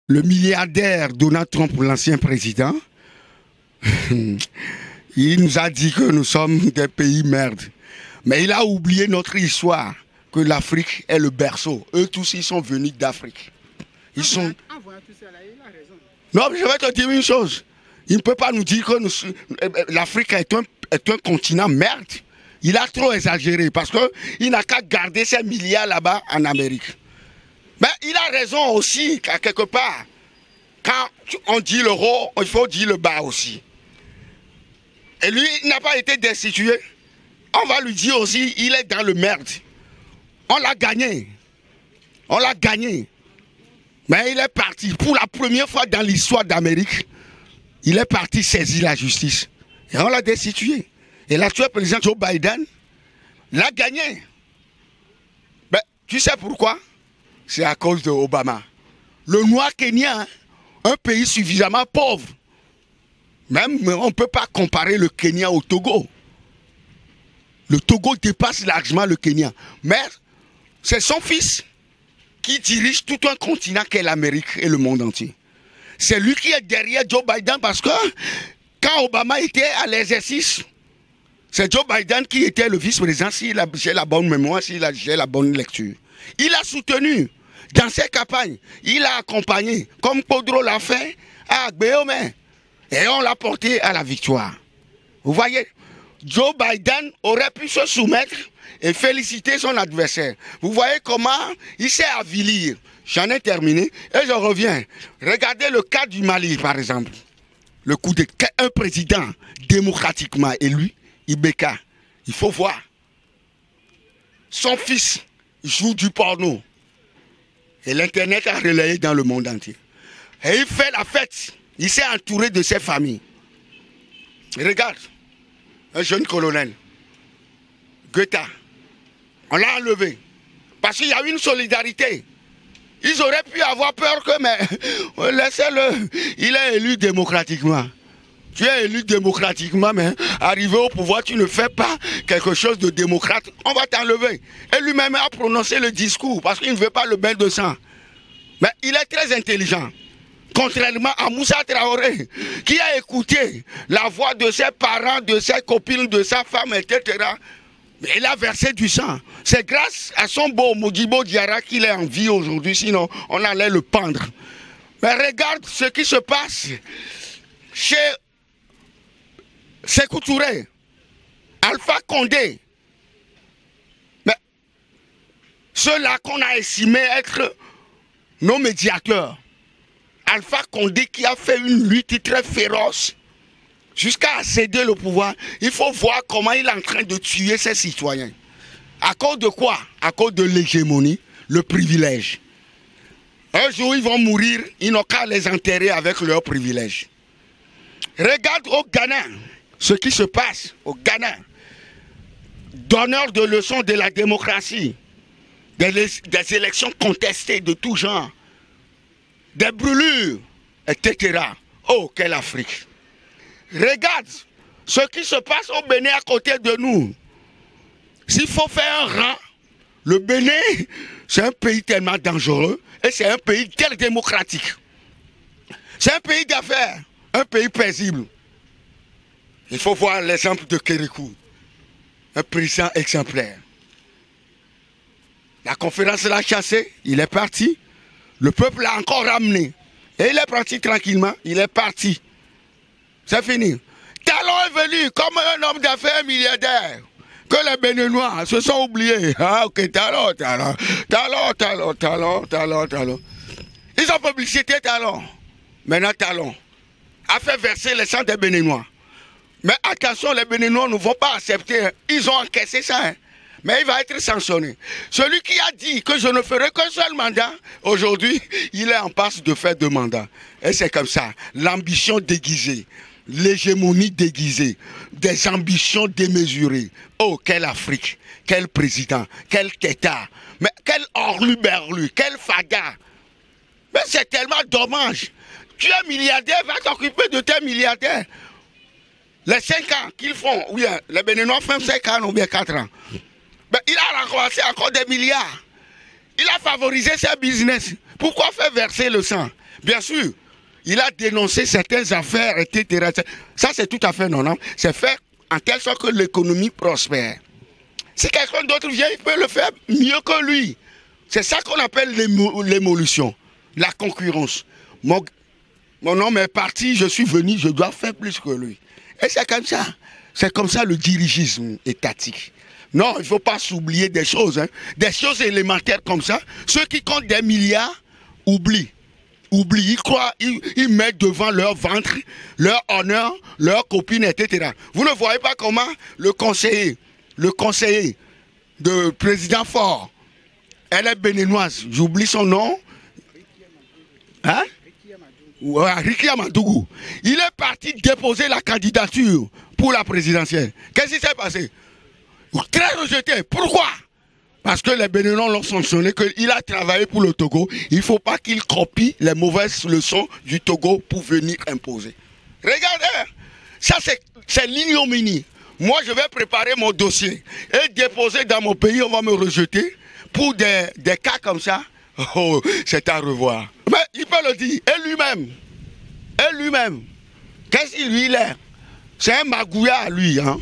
le milliardaire Donald Trump, l'ancien président, il nous a dit que nous sommes des pays merdes. Mais il a oublié notre histoire, que l'Afrique est le berceau. Eux tous, ils sont venus d'Afrique. Ils sont... Non, je vais te dire une chose. Il ne peut pas nous dire que l'Afrique est un continent merde. Il a trop exagéré parce qu'il n'a qu'à garder ses milliards là-bas en Amérique. Mais il a raison aussi, à quelque part. Quand on dit le haut, il faut dire le bas aussi. Et lui, il n'a pas été destitué. On va lui dire aussi, il est dans le merde. On l'a gagné. On l'a gagné. Mais il est parti. Pour la première fois dans l'histoire d'Amérique, il est parti saisir la justice. Et on l'a destitué. Et l'actuel président Joe Biden l'a gagné. Ben, tu sais pourquoi? C'est à cause d'Obama. Le noir kenyan, un pays suffisamment pauvre. Même on ne peut pas comparer le Kenya au Togo. Le Togo dépasse largement le Kenya. Mais c'est son fils qui dirige tout un continent qu'est l'Amérique et le monde entier. C'est lui qui est derrière Joe Biden parce que quand Obama était à l'exercice, c'est Joe Biden qui était le vice-président, si j'ai la bonne mémoire, si j'ai la bonne lecture. Il a soutenu dans ses campagnes, il a accompagné, comme Podro l'a fait à Gbéomé. Et on l'a porté à la victoire. Vous voyez, Joe Biden aurait pu se soumettre et féliciter son adversaire. Vous voyez comment il s'est avilir. J'en ai terminé et je reviens. Regardez le cas du Mali, par exemple. Le coup d'un président démocratiquement élu, Ibeka. Il faut voir. Son fils joue du porno. Et l'Internet a relayé dans le monde entier. Et il fait la fête. Il s'est entouré de ses familles. Regarde, un jeune colonel, Goethe, on l'a enlevé. Parce qu'il y a une solidarité. Ils auraient pu avoir peur que, mais laissez-le, il est élu démocratiquement. Tu es élu démocratiquement, mais arrivé au pouvoir, tu ne fais pas quelque chose de démocrate, on va t'enlever. Et lui-même a prononcé le discours, parce qu'il ne veut pas le bain de sang. Mais il est très intelligent. Contrairement à Moussa Traoré, qui a écouté la voix de ses parents, de ses copines, de sa femme, etc. Mais il a versé du sang. C'est grâce à son beau Modibo Diarra qu'il est en vie aujourd'hui, sinon on allait le pendre. Mais regarde ce qui se passe chez Sékou Touré, Alpha Condé. Mais ceux-là qu'on a estimé être nos médiateurs. Alpha Condé qui a fait une lutte très féroce jusqu'à céder le pouvoir, il faut voir comment il est en train de tuer ses citoyens. À cause de quoi? À cause de l'hégémonie, le privilège. Un jour, ils vont mourir, ils n'ont qu'à les enterrer avec leurs privilèges. Regarde au Ghana, ce qui se passe au Ghana. Donneur de leçons de la démocratie, des élections contestées de tout genre, des brûlures, etc. Oh, quelle Afrique! Regarde ce qui se passe au Bénin à côté de nous. S'il faut faire un rang, le Bénin, c'est un pays tellement dangereux et c'est un pays très démocratique. C'est un pays d'affaires, un pays paisible. Il faut voir l'exemple de Kérékou, un président exemplaire. La conférence l'a chassé, il est parti. Le peuple l'a encore ramené. Et il est parti tranquillement, il est parti. C'est fini. Talon est venu comme un homme d'affaires milliardaire. Que les Béninois se sont oubliés. Ah ok, Talon. Ils ont publicité Talon. Maintenant Talon a fait verser les sang des Béninois. Mais attention, les Béninois ne vont pas accepter. Ils ont encaissé ça. Hein. Mais il va être sanctionné. Celui qui a dit que je ne ferai qu'un seul mandat, aujourd'hui, il est en passe de faire 2 mandats. Et c'est comme ça. L'ambition déguisée, l'hégémonie déguisée, des ambitions démesurées. Oh, quelle Afrique, quel président, quel Kéta, mais quel Orlu-Berlu, quel Faga. Mais c'est tellement dommage. Tu es milliardaire, va t'occuper de tes milliardaires. Les 5 ans qu'ils font, oui, les Béninois font 5 ans ou bien 4 ans. Ben, il a renforcé encore des milliards. Il a favorisé ses business. Pourquoi faire verser le sang? Bien sûr, il a dénoncé certaines affaires, etc. Ça, c'est tout à fait normal. C'est fait en telle sorte que l'économie prospère. Si quelqu'un d'autre vient, il peut le faire mieux que lui. C'est ça qu'on appelle l'émolution, la concurrence. Mon homme est parti, je suis venu, je dois faire plus que lui. Et c'est comme ça. C'est comme ça le dirigisme étatique. Non, il ne faut pas s'oublier des choses. Hein. Des choses élémentaires comme ça. Ceux qui comptent des milliards oublient. Ils croient, ils mettent devant leur ventre, leur honneur, leur copine, etc. Vous ne voyez pas comment le conseiller de président Faure, elle est béninoise, j'oublie son nom. Hein? Ricky Amadougou. Il est parti déposer la candidature pour la présidentielle. Qu'est-ce qui s'est passé? Très rejeté. Pourquoi? Parce que les Béninois l'ont sanctionné, qu'il a travaillé pour le Togo. Il ne faut pas qu'il copie les mauvaises leçons du Togo pour venir imposer. Regardez, ça c'est l'ignominie. Moi, je vais préparer mon dossier et déposer dans mon pays, on va me rejeter pour des cas comme ça. Oh, c'est à revoir. Mais il peut le dire, et lui-même, qu'est-ce qu'il lui est? C'est un magouillard, lui, hein.